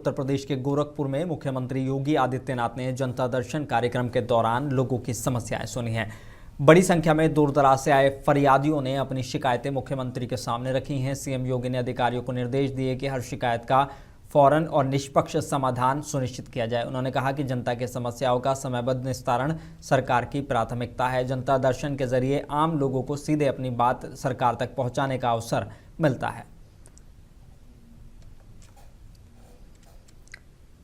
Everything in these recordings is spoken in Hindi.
उत्तर प्रदेश के गोरखपुर में मुख्यमंत्री योगी आदित्यनाथ ने जनता दर्शन कार्यक्रम के दौरान लोगों की समस्याएं सुनी हैं। बड़ी संख्या में दूर दराज से आए फरियादियों ने अपनी शिकायतें मुख्यमंत्री के सामने रखी हैं। सीएम योगी ने अधिकारियों को निर्देश दिए कि हर शिकायत का फौरन और निष्पक्ष समाधान सुनिश्चित किया जाए। उन्होंने कहा कि जनता की समस्याओं का समयबद्ध निस्तारण सरकार की प्राथमिकता है। जनता दर्शन के जरिए आम लोगों को सीधे अपनी बात सरकार तक पहुंचाने का अवसर मिलता है।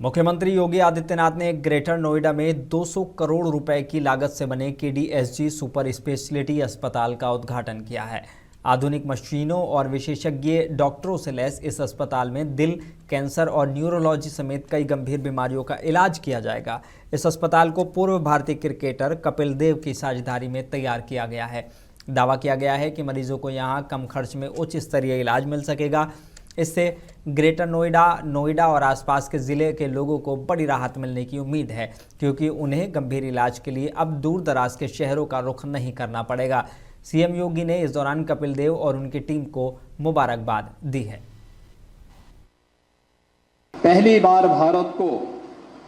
मुख्यमंत्री योगी आदित्यनाथ ने ग्रेटर नोएडा में 200 करोड़ रुपए की लागत से बने KDSG सुपर स्पेशलिटी अस्पताल का उद्घाटन किया है। आधुनिक मशीनों और विशेषज्ञ डॉक्टरों से लैस इस अस्पताल में दिल, कैंसर और न्यूरोलॉजी समेत कई गंभीर बीमारियों का इलाज किया जाएगा। इस अस्पताल को पूर्व भारतीय क्रिकेटर कपिल देव की साझेदारी में तैयार किया गया है। दावा किया गया है कि मरीजों को यहां कम खर्च में उच्च स्तरीय इलाज मिल सकेगा। इससे ग्रेटर नोएडा और आसपास के ज़िले के लोगों को बड़ी राहत मिलने की उम्मीद है, क्योंकि उन्हें गंभीर इलाज के लिए अब दूर दराज के शहरों का रुख नहीं करना पड़ेगा। सीएम योगी ने इस दौरान कपिल देव और उनकी टीम को मुबारकबाद दी है। पहली बार भारत को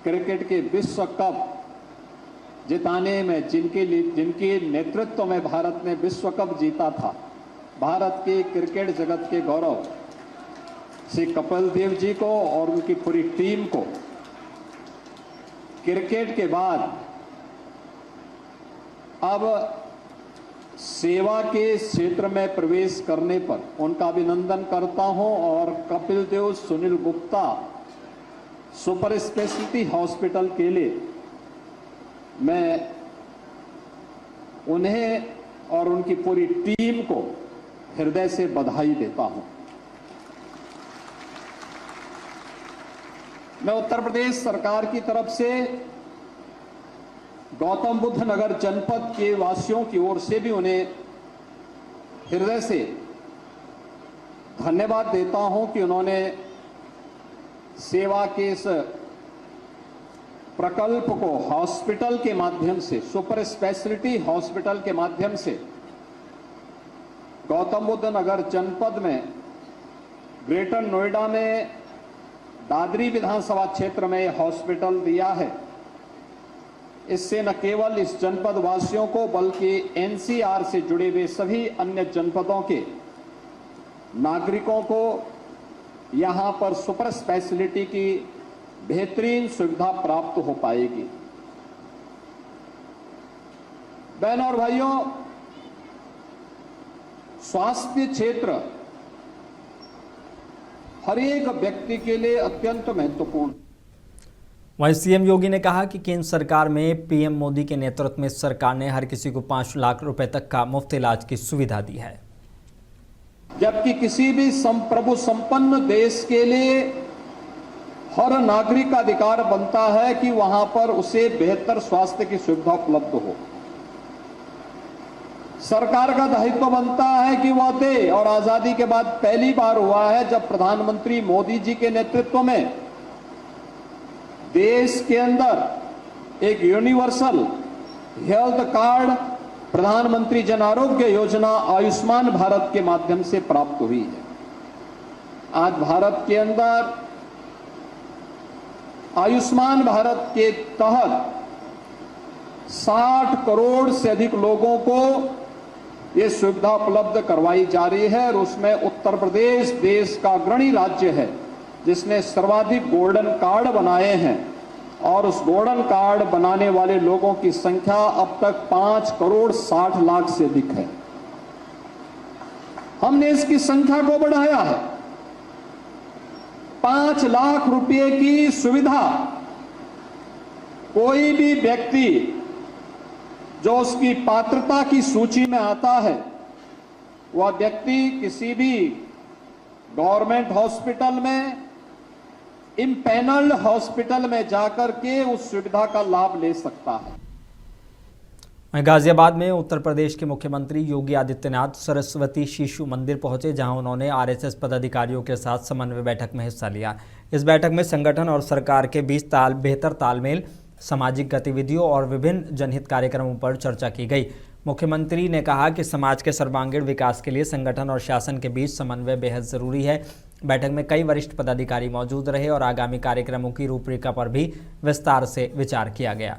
क्रिकेट के विश्व कप जिताने में जिनके नेतृत्व में भारत ने विश्व कप जीता था, भारत के क्रिकेट जगत के गौरव श्री कपिल देव जी को और उनकी पूरी टीम को क्रिकेट के बाद अब सेवा के क्षेत्र में प्रवेश करने पर उनका अभिनंदन करता हूं। और Kapil Dev, Sunil Gupta super speciality hospital के लिए मैं उन्हें और उनकी पूरी टीम को हृदय से बधाई देता हूं। मैं उत्तर प्रदेश सरकार की तरफ से गौतम बुद्ध नगर जनपद के वासियों की ओर से भी उन्हें हृदय से धन्यवाद देता हूं कि उन्होंने सेवा के इस प्रकल्प को हॉस्पिटल के माध्यम से, सुपर स्पेशलिटी हॉस्पिटल के माध्यम से गौतम बुद्ध नगर जनपद में ग्रेटर नोएडा में दादरी विधानसभा क्षेत्र में हॉस्पिटल दिया है। इससे न केवल इस जनपद वासियों को बल्कि NCR से जुड़े हुए सभी अन्य जनपदों के नागरिकों को यहां पर सुपर स्पेशलिटी की बेहतरीन सुविधा प्राप्त हो पाएगी। बहनों और भाइयों, स्वास्थ्य क्षेत्र हर एक व्यक्ति के लिए अत्यंत महत्वपूर्ण। वहीं सीएम योगी ने कहा कि केंद्र सरकार में पीएम मोदी के नेतृत्व में सरकार ने हर किसी को 5 लाख रुपए तक का मुफ्त इलाज की सुविधा दी है। जबकि किसी भी प्रभु संपन्न देश के लिए हर नागरिक का अधिकार बनता है कि वहां पर उसे बेहतर स्वास्थ्य की सुविधा उपलब्ध हो। सरकार का दायित्व बनता है कि वह दे, और आजादी के बाद पहली बार हुआ है जब प्रधानमंत्री मोदी जी के नेतृत्व में देश के अंदर एक यूनिवर्सल हेल्थ कार्ड, प्रधानमंत्री जन आरोग्य योजना आयुष्मान भारत के माध्यम से प्राप्त हुई है। आज भारत के अंदर आयुष्मान भारत के तहत 60 करोड़ से अधिक लोगों को ये सुविधा उपलब्ध करवाई जा रही है, और उसमें उत्तर प्रदेश देश का अग्रणी राज्य है जिसने सर्वाधिक गोल्डन कार्ड बनाए हैं। और उस गोल्डन कार्ड बनाने वाले लोगों की संख्या अब तक 5 करोड़ 60 लाख से अधिक है। हमने इसकी संख्या को बढ़ाया है। 5 लाख रुपए की सुविधा कोई भी व्यक्ति जो उसकी पात्रता की सूची में आता है, वह व्यक्ति किसी भी गवर्नमेंट हॉस्पिटल में, इम्पैनल्ड हॉस्पिटल में जाकर के उस सुविधा का लाभ ले सकता है। गाजियाबाद में उत्तर प्रदेश के मुख्यमंत्री योगी आदित्यनाथ सरस्वती शिशु मंदिर पहुंचे, जहां उन्होंने RSS पदाधिकारियों के साथ समन्वय बैठक में हिस्सा लिया। इस बैठक में संगठन और सरकार के बीच बेहतर तालमेल, सामाजिक गतिविधियों और विभिन्न जनहित कार्यक्रमों पर चर्चा की गई। मुख्यमंत्री ने कहा कि समाज के सर्वांगीण विकास के लिए संगठन और शासन के बीच समन्वय बेहद जरूरी है। बैठक में कई वरिष्ठ पदाधिकारी मौजूद रहे और आगामी कार्यक्रमों की रूपरेखा पर भी विस्तार से विचार किया गया।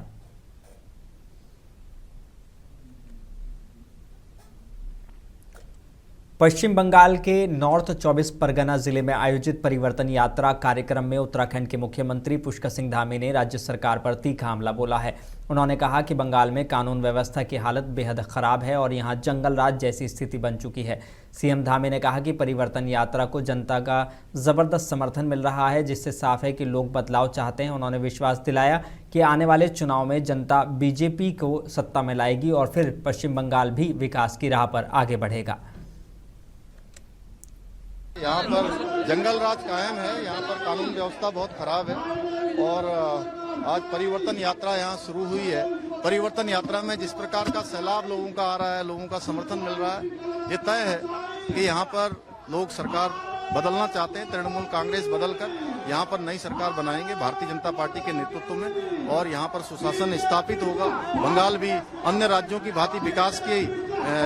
पश्चिम बंगाल के नॉर्थ 24 परगना जिले में आयोजित परिवर्तन यात्रा कार्यक्रम में उत्तराखंड के मुख्यमंत्री पुष्कर सिंह धामी ने राज्य सरकार पर तीखा हमला बोला है। उन्होंने कहा कि बंगाल में कानून व्यवस्था की हालत बेहद खराब है और यहां जंगल राज जैसी स्थिति बन चुकी है। सीएम धामी ने कहा कि परिवर्तन यात्रा को जनता का जबरदस्त समर्थन मिल रहा है, जिससे साफ है कि लोग बदलाव चाहते हैं। उन्होंने विश्वास दिलाया कि आने वाले चुनाव में जनता बीजेपी को सत्ता में लाएगी और फिर पश्चिम बंगाल भी विकास की राह पर आगे बढ़ेगा। यहाँ पर जंगल राज कायम है, यहाँ पर कानून व्यवस्था बहुत खराब है और आज परिवर्तन यात्रा यहाँ शुरू हुई है। परिवर्तन यात्रा में जिस प्रकार का सैलाब लोगों का आ रहा है, लोगों का समर्थन मिल रहा है, ये तय है कि यहाँ पर लोग सरकार बदलना चाहते हैं। तृणमूल कांग्रेस बदलकर यहाँ पर नई सरकार बनाएंगे भारतीय जनता पार्टी के नेतृत्व में और यहाँ पर सुशासन स्थापित होगा। बंगाल भी अन्य राज्यों की भांति विकास की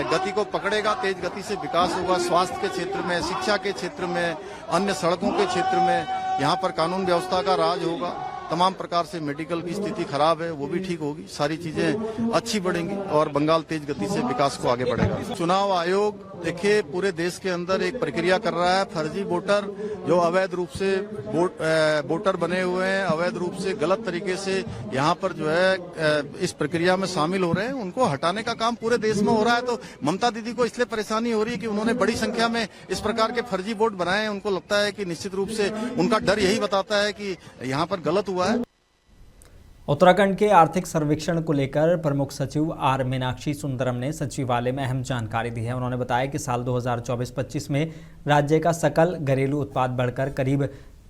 गति को पकड़ेगा, तेज गति से विकास होगा। स्वास्थ्य के क्षेत्र में, शिक्षा के क्षेत्र में, अन्य सड़कों के क्षेत्र में यहाँ पर कानून व्यवस्था का राज होगा। तमाम प्रकार से मेडिकल की स्थिति खराब है, वो भी ठीक होगी। सारी चीजें अच्छी बढ़ेंगी और बंगाल तेज गति से विकास को आगे बढ़ेगा। चुनाव आयोग देखिए पूरे देश के अंदर एक प्रक्रिया कर रहा है। फर्जी वोटर जो अवैध रूप से वोटर बने हुए हैं, अवैध रूप से गलत तरीके से यहाँ पर जो है इस प्रक्रिया में शामिल हो रहे हैं, उनको हटाने का काम पूरे देश में हो रहा है। तो ममता दीदी को इसलिए परेशानी हो रही है कि उन्होंने बड़ी संख्या में इस प्रकार के फर्जी वोट बनाए हैं। उनको लगता है कि निश्चित रूप से उनका डर यही बताता है कि यहाँ पर गलत हुआ है। उत्तराखंड के आर्थिक सर्वेक्षण को लेकर प्रमुख सचिव आर मीनाक्षी सुंदरम ने सचिवालय में अहम जानकारी दी है। उन्होंने बताया कि साल 2024-25 में राज्य का सकल घरेलू उत्पाद बढ़कर करीब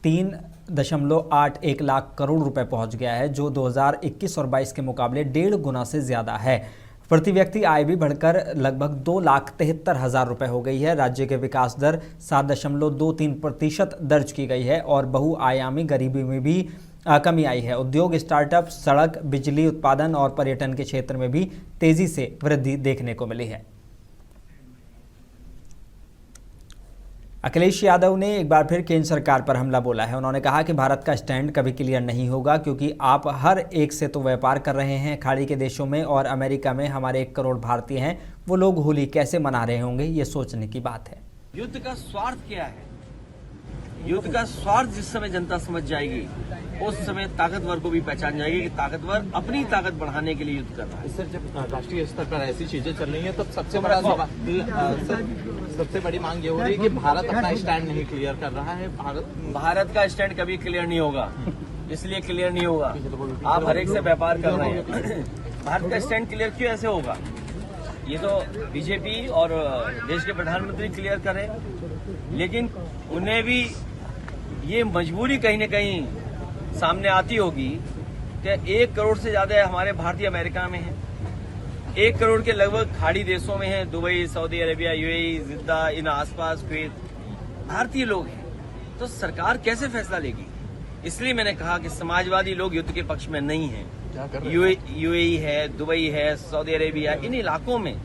3.81 लाख करोड़ रुपए पहुंच गया है, जो 2021 और 22 के मुकाबले 1.5 गुना से ज्यादा है। प्रति व्यक्ति आय भी बढ़कर लगभग 2,73,000 रुपए हो गई है। राज्य के विकास दर 7.23% दर्ज की गई है और बहुआयामी गरीबी में भी कमी आई है। उद्योग, स्टार्टअप, सड़क, बिजली उत्पादन और पर्यटन के क्षेत्र में भी तेजी से वृद्धि देखने को मिली है। अखिलेश यादव ने एक बार फिर केंद्र सरकार पर हमला बोला है। उन्होंने कहा कि भारत का स्टैंड कभी क्लियर नहीं होगा, क्योंकि आप हर एक से तो व्यापार कर रहे हैं। खाड़ी के देशों में और अमेरिका में हमारे 1 करोड़ भारतीय हैं, वो लोग होली कैसे मना रहे होंगे, ये सोचने की बात है। युद्ध का स्वार्थ क्या है? युद्ध का स्वार्थ जिस समय जनता समझ जाएगी, उस समय ताकतवर को भी पहचान जाएगी कि ताकतवर अपनी ताकत बढ़ाने के लिए युद्ध कर रहा है। सर, जब राष्ट्रीय स्तर पर ऐसी चीजें चल रही हैं, तब सबसे बड़ा सबसे बड़ी मांग ये हो रही है कि भारत अपना स्टैंड नहीं क्लियर कर रहा है। भारत का स्टैंड कभी क्लियर नहीं होगा। इसलिए क्लियर नहीं होगा, आप हर एक से व्यापार कर रहे हैं। भारत का स्टैंड क्लियर क्यों ऐसे होगा? ये तो बीजेपी और देश के प्रधानमंत्री क्लियर करें, लेकिन उन्हें भी ये मजबूरी कहीं न कहीं सामने आती होगी कि 1 करोड़ से ज्यादा हमारे भारतीय अमेरिका में हैं, 1 करोड़ के लगभग खाड़ी देशों में हैं, दुबई, सऊदी अरेबिया, यूएई, जिद्दा, इन आसपास कुवैत, भारतीय लोग हैं। तो सरकार कैसे फैसला लेगी? इसलिए मैंने कहा कि समाजवादी लोग युद्ध के पक्ष में नहीं हैं। यूएई है, दुबई है, सऊदी अरेबिया, इन इलाकों में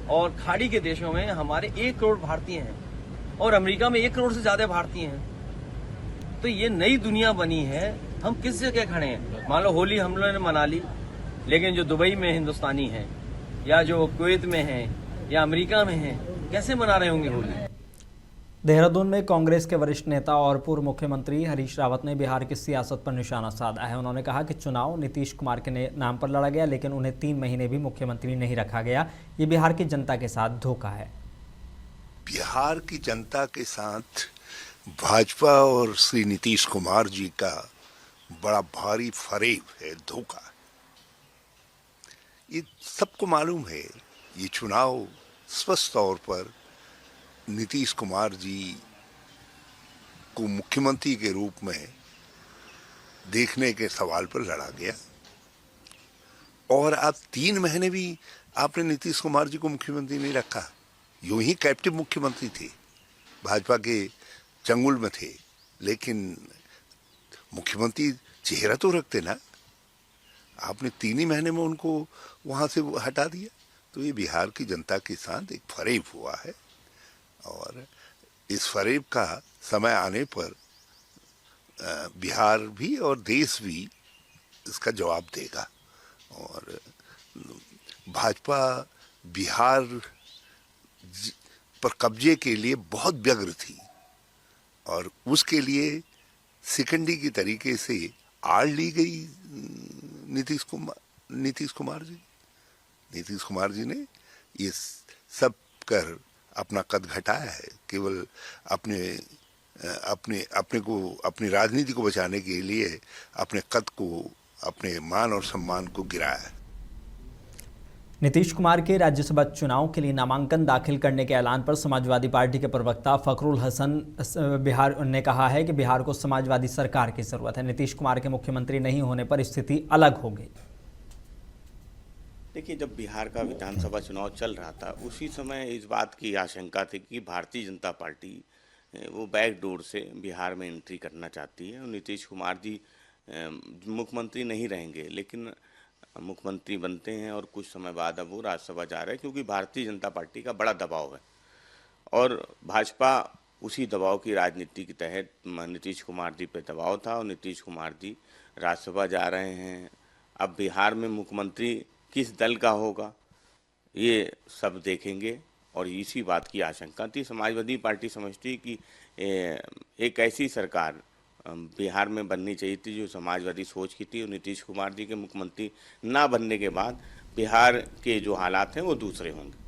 और खाड़ी के देशों में हमारे 1 करोड़ भारतीय हैं और अमेरिका में 1 करोड़ से ज्यादा भारतीय हैं। तो ये नई दुनिया बनी है, हम किस जगह खड़े हैं? मान लो होली हम लोगों ने मना ली, लेकिन जो दुबई में हिंदुस्तानी हैं या जो कुवैत में हैं या अमेरिका में हैं, कैसे मना रहे होंगे होली? देहरादून में कांग्रेस के वरिष्ठ नेता और पूर्व मुख्यमंत्री हरीश रावत ने बिहार की सियासत पर निशाना साधा है। उन्होंने कहा कि चुनाव नीतीश कुमार के नाम पर लड़ा गया, लेकिन उन्हें 3 महीने भी मुख्यमंत्री नहीं रखा गया। ये बिहार की जनता के साथ धोखा है। बिहार की जनता के साथ भाजपा और श्री नीतीश कुमार जी का बड़ा भारी फरेब है, धोखा। ये सबको मालूम है। ये चुनाव स्पष्ट तौर पर नीतीश कुमार जी को मुख्यमंत्री के रूप में देखने के सवाल पर लड़ा गया और अब 3 महीने भी आपने नीतीश कुमार जी को मुख्यमंत्री नहीं रखा। यूं ही कैप्टिव मुख्यमंत्री थे, भाजपा के चंगुल में थे, लेकिन मुख्यमंत्री चेहरा तो रखते ना। आपने 3 ही महीने में उनको वहां से हटा दिया। तो ये बिहार की जनता के साथ एक फरेब हुआ है और इस फरेब का समय आने पर बिहार भी और देश भी इसका जवाब देगा। और भाजपा बिहार पर कब्जे के लिए बहुत व्यग्र थी और उसके लिए शिकंडी की तरीके से आड़ ली गई नीतीश कुमार जी ने ये सब कर अपना कद घटाया है। केवल अपनी राजनीति को बचाने के लिए अपने कद को, अपने मान और सम्मान को गिराया है। नीतीश कुमार के राज्यसभा चुनाव के लिए नामांकन दाखिल करने के ऐलान पर समाजवादी पार्टी के प्रवक्ता फखरुल हसन बिहार ने कहा है कि बिहार को समाजवादी सरकार की जरूरत है। नीतीश कुमार के मुख्यमंत्री नहीं होने पर स्थिति अलग होगी। देखिए, जब बिहार का विधानसभा चुनाव चल रहा था उसी समय इस बात की आशंका थी कि भारतीय जनता पार्टी वो बैक डोर से बिहार में एंट्री करना चाहती है और नीतीश कुमार जी मुख्यमंत्री नहीं रहेंगे, लेकिन मुख्यमंत्री बनते हैं और कुछ समय बाद अब वो राज्यसभा जा रहे हैं क्योंकि भारतीय जनता पार्टी का बड़ा दबाव है और भाजपा उसी दबाव की राजनीति के तहत नीतीश कुमार जी पे दबाव था और नीतीश कुमार जी राज्यसभा जा रहे हैं। अब बिहार में मुख्यमंत्री किस दल का होगा ये सब देखेंगे और इसी बात की आशंका थी। समाजवादी पार्टी समझती कि एक ऐसी सरकार बिहार में बननी चाहिए थी जो समाजवादी सोच की थी और नीतीश कुमार जी के मुख्यमंत्री ना बनने के बाद बिहार के जो हालात हैं वो दूसरे होंगे।